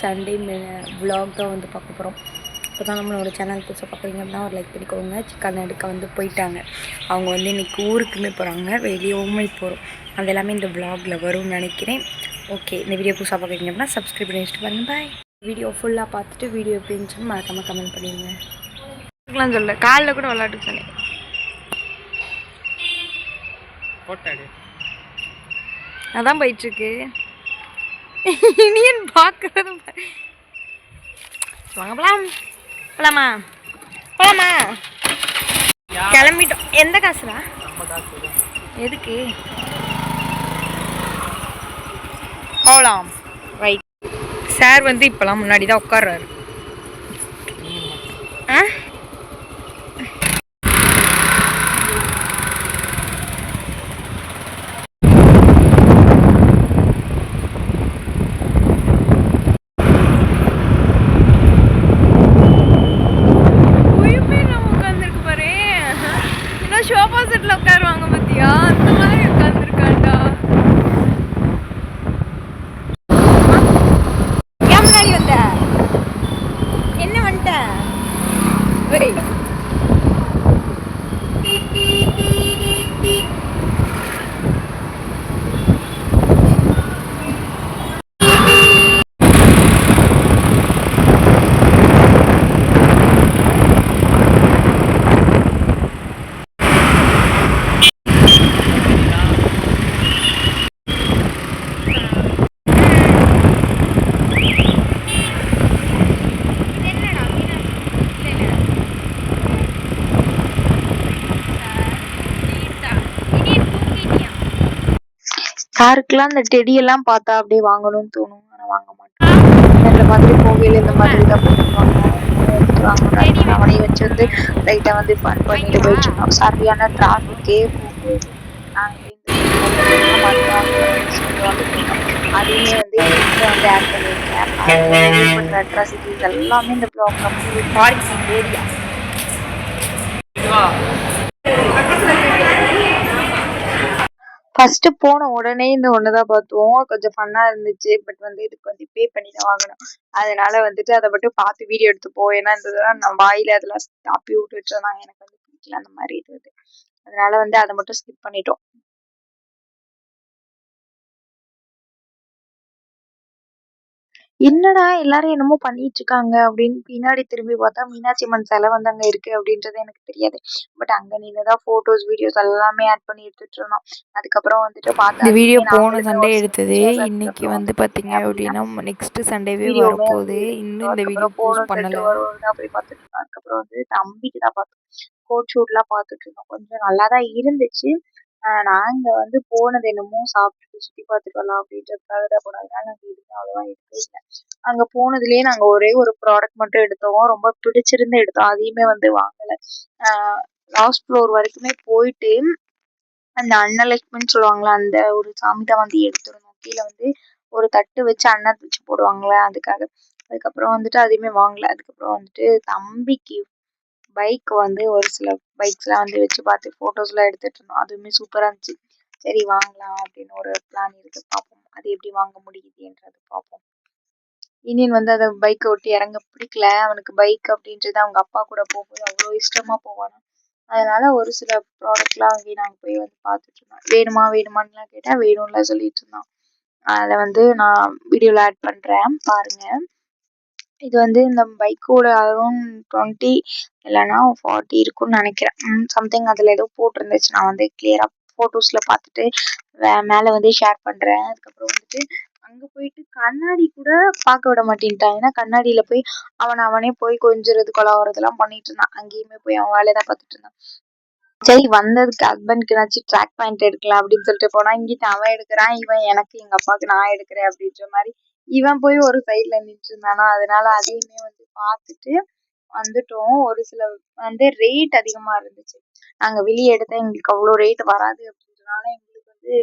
Sunday vlog தான் வந்து பார்க்க போகிறோம். இப்போ தான் நம்மளோட சேனல் புதுசாக பார்க்குறீங்க அப்படின்னா ஒரு லைக் பண்ணிக்கோங்க. சிக்கன் எடுக்க வந்து போயிட்டாங்க. அவங்க வந்து இன்றைக்கி ஊருக்குமே போகிறாங்க, வெளியவுமே போகிறோம். அது எல்லாமே இந்த விலாகில் வரும்னு நினைக்கிறேன். ஓகே, இந்த வீடியோ புதுசாக பார்க்குறீங்க அப்படின்னா சப்ஸ்கிரைப் பண்ணி வச்சுட்டு பாருங்கள். பாய். வீடியோ ஃபுல்லாக பார்த்துட்டு வீடியோ எப்படி இருந்துச்சுன்னு மறக்காமல் கமெண்ட் பண்ணிடுங்க. சொல்ல காலில் கூட விளாட்டு சொன்னேன். அதான் போயிட்டுருக்கு. இனியன் பார்க்கறது வாங்க போலாம். போலாமா போலாமா? கிளம்பிட்டோம். எந்த காசுடா? எதுக்கு போகலாம்? ரைட். சார் வந்து இப்போலாம் முன்னாடி தான் உட்கார்றாரு. ஆ சோஃபா செட்டில் உட்காருவாங்க பத்தியா, அந்த மாதிரி உட்காந்துருக்காண்டா. ஏன் முன்னாடி வந்த? என்ன வந்துட்ட? சாருக்குலாம் இந்த டெடியெல்லாம் பார்த்தா அப்படியே வாங்கணும்னு தோணும், ஆனால் வாங்க மாட்டேன். இந்த மாதிரி கோவில் இந்த மாதிரி தான் போட்டுருவாங்க, வாங்கணும். அவனையும் வச்சு வந்து லைட்டாக வந்து ஃபன் பண்ணிட்டு போயிட்டு இருக்கோம். சரியான டிராஃபிக்கே போகுது. அதையுமே வந்து வந்து ஆட் பண்ணியிருக்கேன். அட்ராசிட்டிஸ் எல்லாமே இந்த ப்ளாக் பார்க்கிங் ஏரியா. ஃபர்ஸ்ட் போன உடனே இந்த ஒண்ணுதான் பார்த்தோம், கொஞ்சம் ஃபன்னா இருந்துச்சு. பட் வந்து இதுக்கு வந்து பே பண்ணி தான் வாங்கணும். அதனால வந்துட்டு அதை மட்டும் பார்த்து வீடியோ எடுத்து ஏன்னா இதெல்லாம் நான் வாயில அதெல்லாம் அப்பி விட்டுட்டு இருந்தாங்க, எனக்கு வந்து பிடிக்கல அந்த மாதிரி இது. அதனால வந்து அதை மட்டும் ஸ்கிப் பண்ணிட்டோம். என்னடா எல்லாரும் என்னமோ பண்ணிட்டு இருக்காங்க அப்படின்னு பின்னாடி திரும்பி பார்த்தா மீனாட்சி அம்மன் சிலை வந்து அங்க இருக்கு அப்படின்றது எனக்கு தெரியாது. பட் அங்க நின்னுதான் போட்டோஸ் வீடியோஸ் எல்லாமே ஆட் பண்ணி எடுத்துட்டு இருந்தோம். அதுக்கப்புறம் வந்துட்டு பார்த்தா வீடியோ போன சண்டே எடுத்தது. இன்னைக்கு வந்து பாத்தீங்க அப்படின்னா நெக்ஸ்ட் சண்டேவே வரப்போகுது. இன்னும் இந்த வீடியோ போஸ்ட் பண்ணல. போய் பார்த்துட்டு இருந்தோம். அதுக்கப்புறம் வந்து தம்பிக்கு தான் பார்த்தோம். கோட் ஷூட்லாம் பார்த்துட்டு இருந்தோம். கொஞ்சம் நல்லாதான் இருந்துச்சு. நாங்க வந்து போனது என்னமோ சாப்பிட்டுட்டு சுத்தி பார்த்துட்டு வரலாம் அப்படின்றதுக்காக தான் போனோம். அதனால நாங்க எதுவுமே அவ்வளவா எடுக்கவே இல்லை. அங்க போனதுலயே நாங்க ஒரே ஒரு ப்ராடக்ட் மட்டும் எடுத்தோம், ரொம்ப பிடிச்சிருந்து எடுத்தோம். அதையுமே வந்து வாங்கல. லாஸ்ட் ஃப்ளோர் வரைக்குமே போயிட்டு அந்த அன்னலட்சுமின்னு சொல்லுவாங்களா, அந்த ஒரு சாமி தான் வந்து எடுத்துருந்தோம். கீழே வந்து ஒரு தட்டு வச்சு அன்னம் வச்சு போடுவாங்களே அதுக்காக. அதுக்கப்புறம் வந்துட்டு அதையுமே வாங்கல. அதுக்கப்புறம் வந்துட்டு தம்பிக்கு பைக் வந்து ஒரு சில பைக்ஸ்லாம் வந்து வச்சு பார்த்து ஃபோட்டோஸ்லாம் எடுத்துட்டு இருந்தோம். அதுவுமே சூப்பராக இருந்துச்சு. சரி வாங்கலாம் அப்படின்னு ஒரு பிளான் இருக்கு, பார்ப்போம் அது எப்படி வாங்க முடியுதுன்றது பார்ப்போம். இனியன் வந்து அதை பைக்கை விட்டு இறங்க பிடிக்கல. அவனுக்கு பைக் அப்படின்றது அவங்க அப்பா கூட போகும்போது அவ்வளோ இஷ்டமா போவானா. அதனால ஒரு சில ப்ராடக்ட்லாம் அங்கேயே நாங்கள் போய் வந்து பார்த்துட்டு இருந்தோம். வேணுமான்னுலாம் கேட்டால் வேணும்ல சொல்லிட்டு இருந்தோம். அதை வந்து நான் வீடியோவில் ஆட் பண்ணுறேன் பாருங்க. இது வந்து இந்த பைக்கோட அரௌண்ட் 20 இல்லைன்னா 40 இருக்கும்னு நினைக்கிறேன். சம்திங் அதில் ஏதோ போட்டிருந்துச்சு. நான் வந்து கிளியராக ஃபோட்டோஸில் பார்த்துட்டு மேலே வந்து ஷேர் பண்ணுறேன். அதுக்கப்புறம் வந்துட்டு அங்கே போயிட்டு கண்ணாடி கூட பார்க்க விட மாட்டேன்ட்டான். ஏன்னா கண்ணாடியில் போய் அவனே போய் கொஞ்சிறது கொலாவறதெல்லாம் பண்ணிட்டு இருந்தான். அங்கேயுமே போய் அவன் வேலையை தான் பார்த்துட்டு இருந்தான். சரி வந்ததுக்கு ஹஸ்பண்ட்க்குனாச்சும் ட்ராக் பாயிண்ட் எடுக்கலாம் அப்படின்னு சொல்லிட்டு போனா, இங்கிட்ட அவன் எடுக்கிறான், இவன் எனக்கு எங்க அப்பாவுக்கு நான் எடுக்கிறேன் அப்படின்ற மாதிரி இவன் போய் ஒரு சைட்ல நின்று இருந்தானா. அதனால அதையுமே வந்து பார்த்துட்டு வந்துட்டோம். ஒரு சில வந்து ரேட் அதிகமா இருந்துச்சு. நாங்க வெளியே எடுத்தா எங்களுக்கு அவ்வளோ ரேட் வராது அப்படின்றதுனால எங்களுக்கு வந்து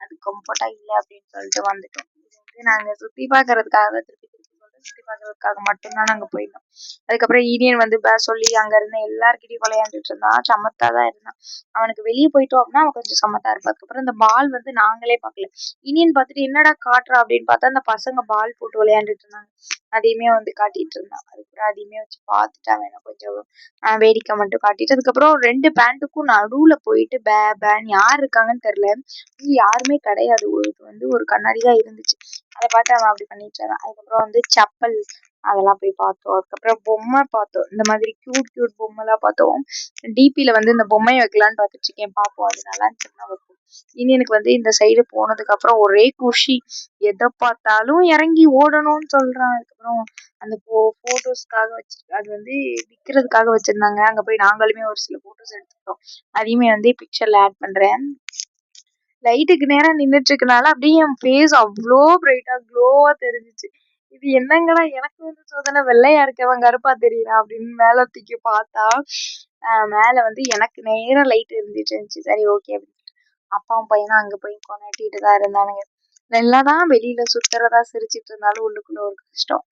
அது கம்ஃபர்ட்டா இல்லை அப்படின்னு சொல்லிட்டு வந்துட்டோம். இது வந்து நாங்க சுத்தி பார்க்கறதுக்காக திருப்பி திருப்பி சொல்றேன். சுற்றி பார்க்கறதுக்காக மட்டும்தான் நாங்கள் போயிருந்தோம். அதுக்கப்புறம் ஈனியன் வந்து சொல்லி அங்கே இருந்த எல்லாருக்கிட்டையும் விளையாண்டுட்டு இருந்தான். சமத்தா தான் இருந்தான். அவனுக்கு வெளியே போயிட்டோம் அப்படின்னா அவன் கொஞ்சம் சமத்தா இருப்பான். அதுக்கப்புறம் இந்த பால் வந்து நாங்களே பார்க்கல. ஈனியன் பார்த்துட்டு என்னடா காட்டுறா அப்படின்னு பார்த்தா அந்த பசங்க பால் போட்டு விளையாண்டுட்டு இருந்தாங்க. அதையுமே வந்து காட்டிட்டு இருந்தான். அதுக்கப்புறம் அதையுமே வச்சு பார்த்துட்டு அவன் கொஞ்சம் வேடிக்கை மட்டும் காட்டிட்டு அதுக்கப்புறம் 2 பேண்ட்டுக்கும் நடுவுல போயிட்டு பேன்னு யார் இருக்காங்கன்னு தெரியல. யாருமே கிடையாது. ஒரு கண்ணாடி தான் இருந்துச்சு. அதை பார்த்து அவன் அப்படி பண்ணிட்டு இருந்தான். அதுக்கப்புறம் வந்து செப்பல் அதெல்லாம் போய் பார்த்தோம். அதுக்கப்புறம் பொம்மை பார்த்தோம். இந்த மாதிரி கியூட் பொம்மைலாம் பார்த்தோம். டிபியில வந்து இந்த பொம்மையை வைக்கலான்னு பார்த்துட்டு இருக்கேன். பார்ப்போம் அது நல்லா இருந்துச்சுன்னா வைப்போம். இனி எனக்கு வந்து இந்த சைடு போனதுக்கு அப்புறம் ஒரே குஷி. எதை பார்த்தாலும் இறங்கி ஓடணும்னு சொல்றான். அதுக்கப்புறம் அந்த போட்டோஸ்க்காக அது வந்து விற்கிறதுக்காக வச்சிருந்தாங்க. அங்க போய் நாங்களுமே ஒரு சில போட்டோஸ் எடுத்துக்கிட்டோம். அதையுமே வந்து பிக்சர்ல ஆட் பண்றேன். லைட்டுக்கு நேரா நின்றுட்டு இருக்கனால அப்படியே என் ஃபேஸ் அவ்வளோ பிரைட்டா க்ளோவா தெரிஞ்சிச்சு. இது என்னங்கடா எனக்கு வந்து சோதனை வெள்ளையா இருக்கவன் கருப்பா தெரியறான் அப்படின்னு மேல தூக்கி பார்த்தா மேல வந்து எனக்கு நேரா லைட் இருந்துட்டு இருந்துச்சு. சரி ஓகே அப்படின்னு அப்பாவும் பையனும் அங்க போய் கொண்டாட்டிட்டு தான் இருந்தானுங்க. நல்லாதான் வெளியில சுத்துறதா சிரிச்சிட்டு இருந்தாலும் உள்ளுக்குள்ள ஒரு கஷ்டம்.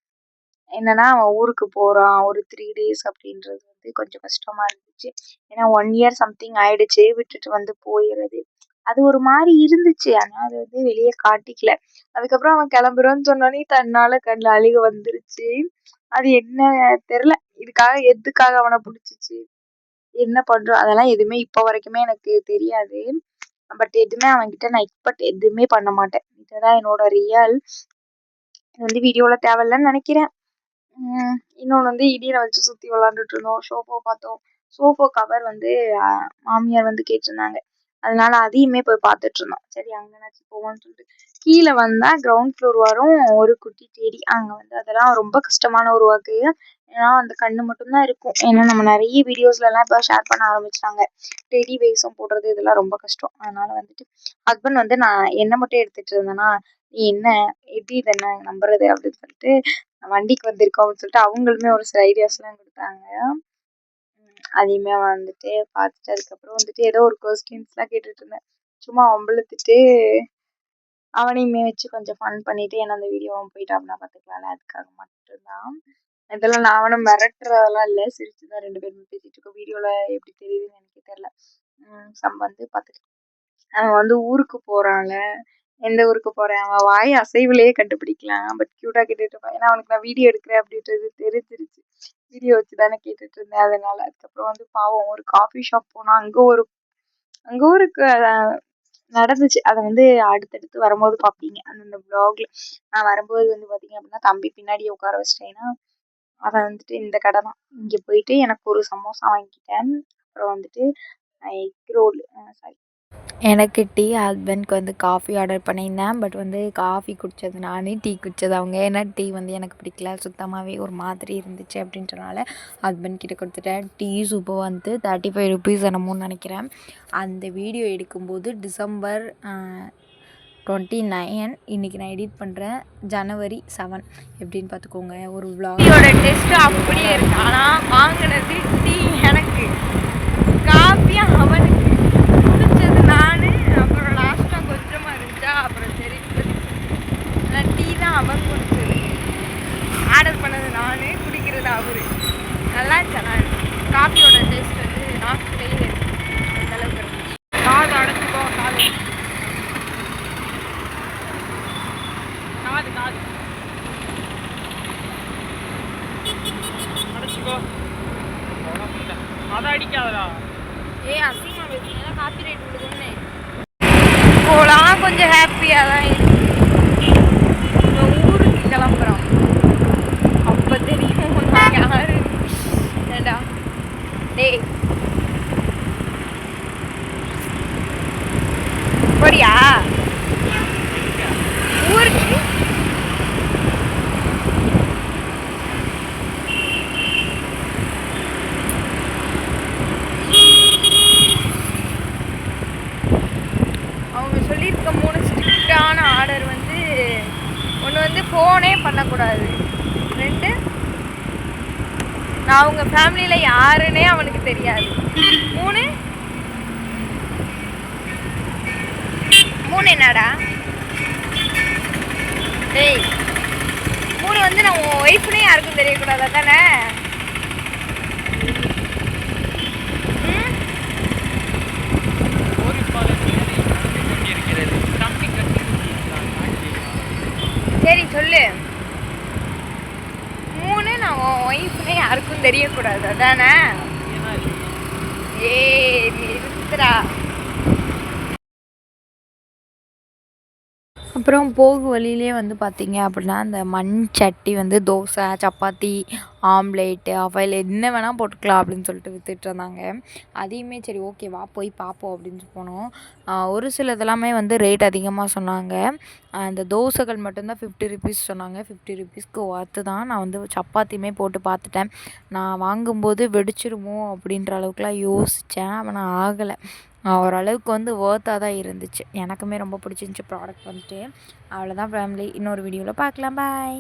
என்னன்னா அவன் ஊருக்கு போறான் ஒரு 3 days அப்படின்றது வந்து கொஞ்சம் கஷ்டமா இருந்துச்சு. ஏன்னா 1 year சம்திங் ஆயிடுச்சு விட்டுட்டு வந்து போயிடுறது. அது ஒரு மாதிரி இருந்துச்சு. ஆனா அது வந்து வெளியே காட்டிக்கல. அதுக்கப்புறம் அவன் கிளம்புறோன்னு சொன்னோடனே தன்னால கண்ணுல அழுக வந்துருச்சு. அது என்ன தெரியல. எதுக்காக அவனை பிடிச்சிச்சு என்ன பண்றோம் அதெல்லாம் எதுவுமே இப்ப வரைக்குமே எனக்கு தெரியாது. பட் எதுவுமே அவன்கிட்ட நான் எக்ஸ்பெக்ட் எதுவுமே பண்ண மாட்டேன். இதுதான் என்னோட ரியல். இது வந்து வீடியோல தேவையில்லைன்னு நினைக்கிறேன். இன்னொன்று வந்து இடியனை வச்சு சுற்றி விளாண்டுட்டு இருந்தோம். சோஃபா பார்த்தோம். சோஃபா கவர் வந்து மாமியார் வந்து கேட்டிருந்தாங்க. அதனால அதையுமே போய் பார்த்துட்டு இருந்தோம். சரி அங்கனாச்சும் போவோம்னு சொல்லிட்டு கீழே வந்தா கிரவுண்ட் ஃப்ளோர் வரும் ஒரு குட்டி செடி. அங்கே வந்து அதெல்லாம் ரொம்ப கஷ்டமான ஒரு ஒர்க்கு. ஏன்னா அந்த கண்ணு மட்டும்தான் இருக்கும். ஏன்னா நம்ம நிறைய வீடியோஸ்லாம் இப்போ ஷேர் பண்ண ஆரம்பிச்சிட்டாங்க. டெடி வேஷம் போடுறது இதெல்லாம் ரொம்ப கஷ்டம். அதனால வந்துட்டு ஹஸ்பண்ட் வந்து நான் என்ன மட்டும் எடுத்துட்டு இருந்தேன்னா நீ என்ன எப்படி இதை என்ன நம்புறது அப்படின்னு சொல்லிட்டு வண்டிக்கு வந்திருக்கோம் அப்படின்னு சொல்லிட்டு அவங்களுமே ஒரு சில ஐடியாஸ்லாம் கொடுத்தாங்க. அதையுமே வந்துட்டு பார்த்துட்டு அதுக்கப்புறம் வந்துட்டு ஏதோ ஒரு கொஸ்டின்ஸ்லாம் கேட்டுட்டு இருந்தேன். சும்மா அம்பளத்துட்டு அவனையுமே வச்சு கொஞ்சம் ஃபன் பண்ணிட்டு ஏன்னா அந்த வீடியோ அவன் போயிட்டு அப்படின்னா பார்த்துக்கலாம்ல அதுக்காக மட்டும்தான். இதெல்லாம் நான் அவனை மிரட்டுறதெல்லாம் இல்லை. சிரிச்சுதான் 2 பேருமே பேசிட்டு இருக்கோம். வீடியோல எப்படி தெரியுதுன்னு எனக்கு தெரியல. வந்து பார்த்துட்டு அவன் வந்து ஊருக்கு போறான்ல. எந்த ஊருக்கு போறேன் அவன் வாய் அசைவுலயே கண்டுபிடிக்கலாம். பட் கியூட்டா கேட்டுட்டு இருப்பான். ஏன்னா அவனுக்கு நான் வீடியோ எடுக்கிறேன் அப்படின்றது தெரிஞ்சிருச்சு. வீடியோ வச்சு தானே கேட்டுட்டு இருந்தேன். அதனால அதுக்கப்புறம் வந்து பாவம் ஒரு காஃபி ஷாப் போனா அங்க ஒரு நடந்துச்சு. அதை வந்து அடுத்தடுத்து வரும்போது பார்ப்பீங்க அந்த வ்ளாக்ல. நான் வரும்போது வந்து பார்த்தீங்க அப்படின்னா தம்பி பின்னாடியே உட்கார வச்சிட்டேன்னா அவன் வந்துட்டு இந்த கடை தான். இங்கே போயிட்டு எனக்கு ஒரு சமோசா வாங்கிக்கிட்டேன். அப்புறம் வந்துட்டு எக் ரோல் சாரி எனக்கு டீ, ஹஸ்பண்ட்க்கு வந்து காஃபி ஆர்டர் பண்ணியிருந்தேன். பட் வந்து காஃபி குடித்தது நான், டீ குடித்தது அவங்க. ஏன்னா டீ வந்து எனக்கு பிடிக்கல, சுத்தமாகவே ஒரு மாதிரி இருந்துச்சு அப்படின்றனால ஹஸ்பண்ட் கிட்ட கொடுத்துட்டேன். டீ சூப்பர் வந்து 35 rupees என்னமோன்னு நினைக்கிறேன். அந்த வீடியோ எடுக்கும்போது December 29. இன்றைக்கி நான் எடிட் பண்ணுறேன் January 7 எப்படின்னு பார்த்துக்கோங்க. ஒரு விளாகோட டெஸ்ட்டு அப்படியே இருக்கு. ஆனால் வாங்கினது டீ எனக்கு, காஃபி அவனுக்கு, குடித்தது நான். அப்புறம் லாஸ்ட்டாக கொஞ்சமாக இருந்துச்சா அப்புறம் சரி ஆனால் டீ தான் அவன் குடிச்சது. ஆர்டர் பண்ணது நான், குடிக்கிறது அவர். நல்லா இருந்துச்சா நான் காஃபியோட டேஸ்ட் வந்து நாக்கிலேயே அந்தளவுக்கு இருந்துச்சு. காது அடைச்சிக்கோ, காது அடைச்சிக்கோ, அதை அடிக்காதடா. அசிங்கமாக பேசுனீங்கன்னா காப்பி ரைட் விடுதுன்னு போகலாம். கொஞ்சம் ஹாப்பியாக தான் ஊருக்கு கிளம்புறோம். அப்போ தெரியும் நான் யாரு. ஏண்டா டேய் போறியா ஊருக்கு? அவங்க சொல்லியிருக்க 3 ஸ்ட்ரிக்டான ஆர்டர் வந்து ஒன்று வந்து ஃபோனே பண்ணக்கூடாது. 2 நான் அவங்க ஃபேமிலியில் யாருன்னே அவனுக்கு தெரியாது. 3 என்னடா டேய் 3 வந்து நான் உன் ஒய்ஃப்னே யாருக்கும் தெரியக்கூடாது தானே. சரி சொல்லு. 3 நான் ஒய்ஃப்னே யாருக்கும் தெரியக்கூடாது அதானே. நிறுத்துறா. அப்புறம் போகு வழியிலே வந்து பார்த்திங்க அப்படின்னா அந்த மண் சட்டி வந்து தோசை, சப்பாத்தி, ஆம்லேட்டு, அவைல் என்ன வேணால் போட்டுக்கலாம் அப்படின்னு சொல்லிட்டு விற்றுட்டு இருந்தாங்க. அதையுமே சரி ஓகே வா போய் பார்ப்போம் அப்படின்னு போனோம். ஒரு சிலதெல்லாமே வந்து ரேட் அதிகமாக சொன்னாங்க. அந்த தோசைகள் மட்டும்தான் 50 ருபீஸ் சொன்னாங்க. 50 ருபீஸ்க்கு ஒர்த்து தான். நான் வந்து சப்பாத்தியுமே போட்டு பார்த்துட்டேன். நான் வாங்கும்போது வெடிச்சிருமோ அப்படின்ற அளவுக்குலாம் யோசித்தேன். ஆனால் ஆகலை. ஓரளவுக்கு வந்து ஒர்த்தாக தான் இருந்துச்சு. எனக்குமே ரொம்ப பிடிச்சிருந்துச்சி ப்ராடக்ட் வந்துட்டு. அவ்வளோதான் ஃபேமிலி. இன்னொரு வீடியோவில் பார்க்கலாம். பாய்.